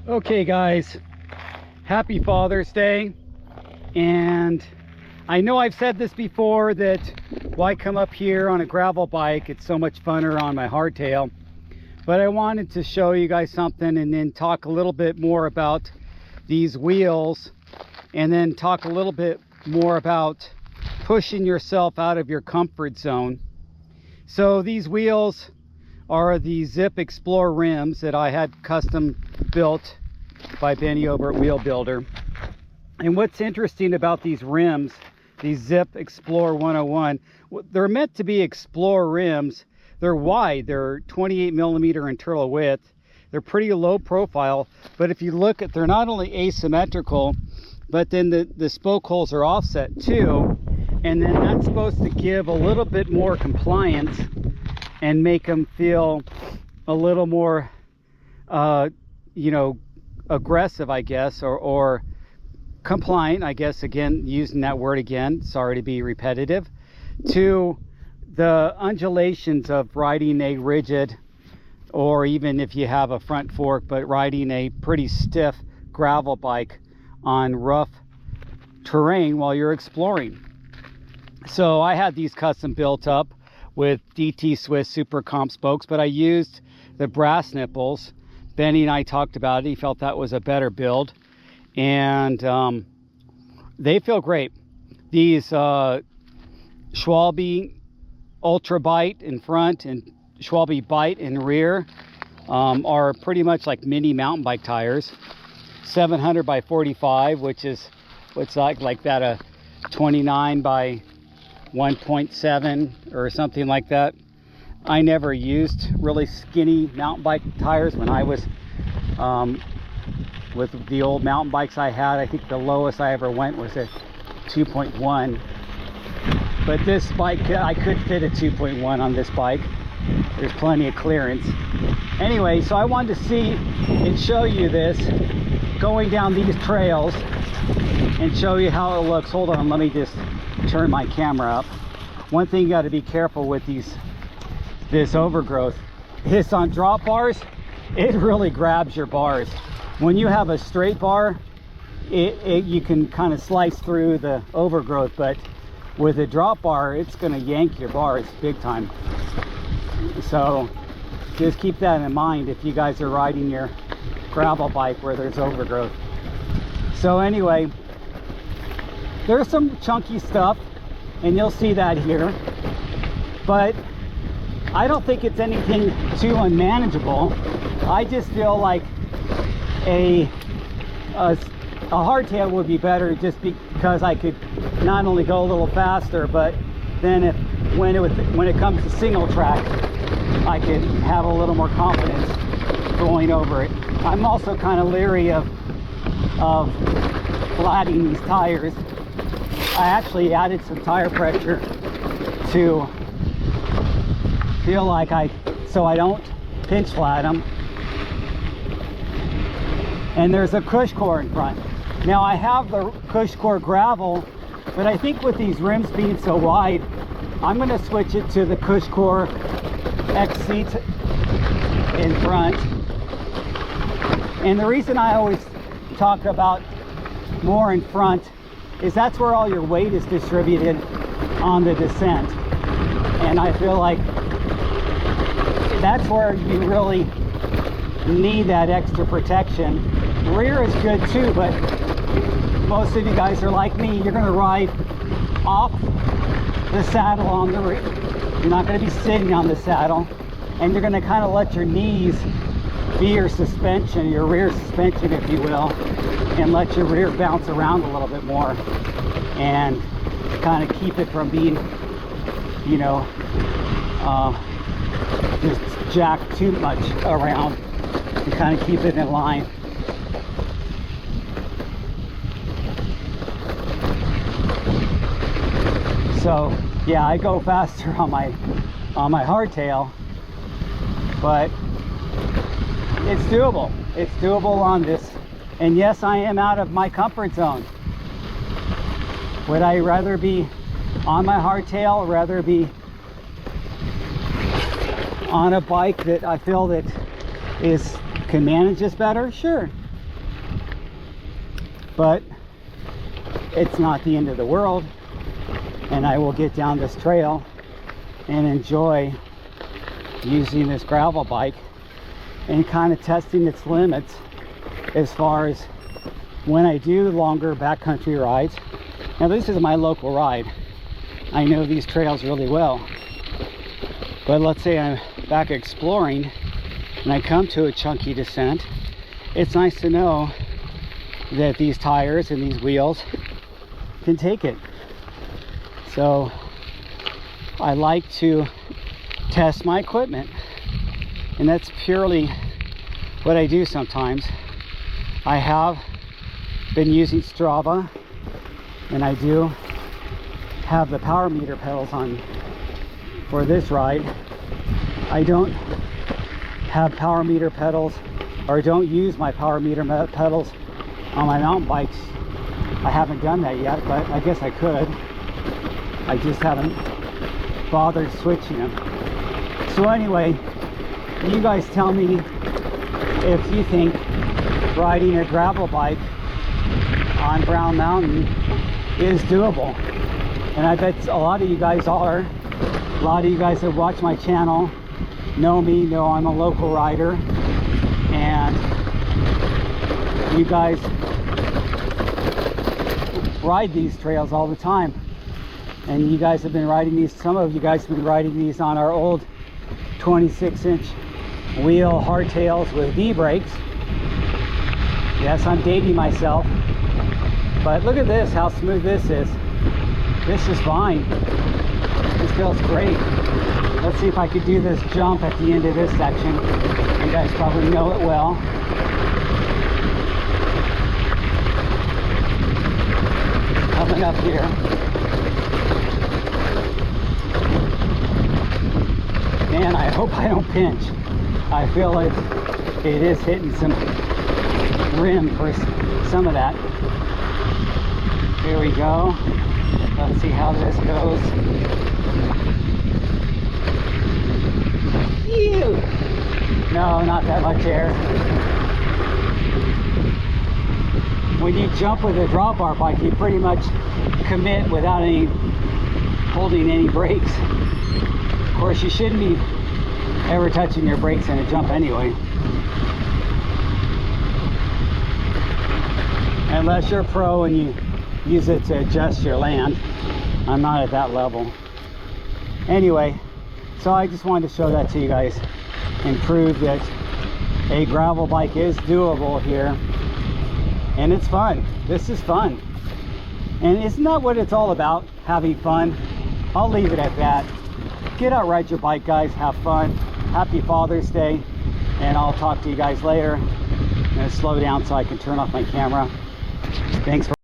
Okay guys, happy Father's Day. And I know I've said this before, that why come up here on a gravel bike, it's so much funner on my hardtail. But I wanted to show you guys something and then talk a little bit more about these wheels, and then talk a little bit more about pushing yourself out of your comfort zone. So these wheels are the Zipp XPLR rims that I had custom built by Benny over at Wheel Builder. And what's interesting about these rims, these Zipp XPLR 101, they're meant to be Explorer rims. They're wide, they're 28mm internal width. They're pretty low profile, but if you look at, they're not only asymmetrical, but then the spoke holes are offset too. And then that's supposed to give a little bit more compliance and make them feel a little more, you know, aggressive, I guess, or compliant, I guess, again, using that word again, sorry to be repetitive, to the undulations of riding a rigid, or even if you have a front fork, but riding a pretty stiff gravel bike on rough terrain while you're exploring. So I had these custom built up with DT Swiss Super Comp spokes, but I used the brass nipples. Benny and I talked about it. He felt that was a better build, and they feel great. These Schwalbe Ultra Bite in front and Schwalbe Bite in rear are pretty much like mini mountain bike tires. 700 by 45, which is what's like that, a 29 by 1.7 or something like that. I never used really skinny mountain bike tires when I was with the old mountain bikes I had. I think the lowest I ever went was a 2.1, but this bike, I could fit a 2.1 on this bike. There's plenty of clearance. Anyway, so I wanted to see and show you this going down these trails and show you how it looks. Hold on, let me just turn my camera up. One thing you got to be careful with this overgrowth is on drop bars, it really grabs your bars. When you have a straight bar, you can kind of slice through the overgrowth, but with a drop bar, it's going to yank your bars big time. So just keep that in mind if you guys are riding your gravel bike where there's overgrowth. So anyway, there's some chunky stuff, and you'll see that here, but I don't think it's anything too unmanageable. I just feel like a hardtail would be better, just because I could not only go a little faster, but then when it comes to single track, I could have a little more confidence going over it. I'm also kind of leery of flatting these tires. I actually added some tire pressure to feel like so I don't pinch flat them. And there's a cush core in front. Now I have the cush core gravel, but I think with these rims being so wide, I'm going to switch it to the cush core X seats in front. And the reason I always talk about more in front is that's where all your weight is distributed on the descent. And I feel like that's where you really need that extra protection. Rear is good too, but most of you guys are like me. You're going to ride off the saddle on the rear. You're not going to be sitting on the saddle, and you're going to kind of let your knees be your suspension, your rear suspension, if you will, and let your rear bounce around a little bit more and kind of keep it from being, you know, just jacked too much around, and kind of keep it in line. So yeah, I go faster on my hardtail, but it's doable. It's doable on this. And yes, I am out of my comfort zone. Would I rather be on my hardtail, rather be on a bike that I feel that can manage this better? Sure. but it's not the end of the world, and I will get down this trail and enjoy using this gravel bike and kind of testing its limits as far as when I do longer backcountry rides. Now this is my local ride. I know these trails really well, but let's say I'm back exploring and I come to a chunky descent. It's nice to know that these tires and these wheels can take it. So I like to test my equipment, and that's purely what I do sometimes. I have been using Strava, and I do have the power meter pedals on for this ride. I don't have power meter pedals, or don't use my power meter pedals on my mountain bikes. I haven't done that yet, but I guess I could. I just haven't bothered switching them. So anyway, you guys tell me if you think riding a gravel bike on Brown Mountain is doable. And I bet a lot of you guys are. A lot of you guys that watch my channel know me, know I'm a local rider, and you guys ride these trails all the time. And you guys have been riding these, some of you guys have been riding these on our old 26-inch wheel hardtails with V-brakes. Yes, I'm dating myself, but look at this, how smooth this is. This is fine. This feels great. Let's see if I could do this jump at the end of this section. You guys probably know it well. Coming up here. Man, I hope I don't pinch. I feel like it is hitting some rim for some of that. Here we go. Let's see how this goes. Ew. No, not that much air. When you jump with a drop bar bike, you pretty much commit without any holding any brakes. Of course, you shouldn't be ever touching your brakes in a jump anyway. Unless you're a pro and you use it to adjust your land. I'm not at that level. Anyway, so I just wanted to show that to you guys and prove that a gravel bike is doable here. And it's fun. This is fun. And isn't that what it's all about? Having fun? I'll leave it at that. Get out, ride your bike, guys. Have fun. Happy Father's Day. And I'll talk to you guys later. I'm going to slow down so I can turn off my camera. Thanks for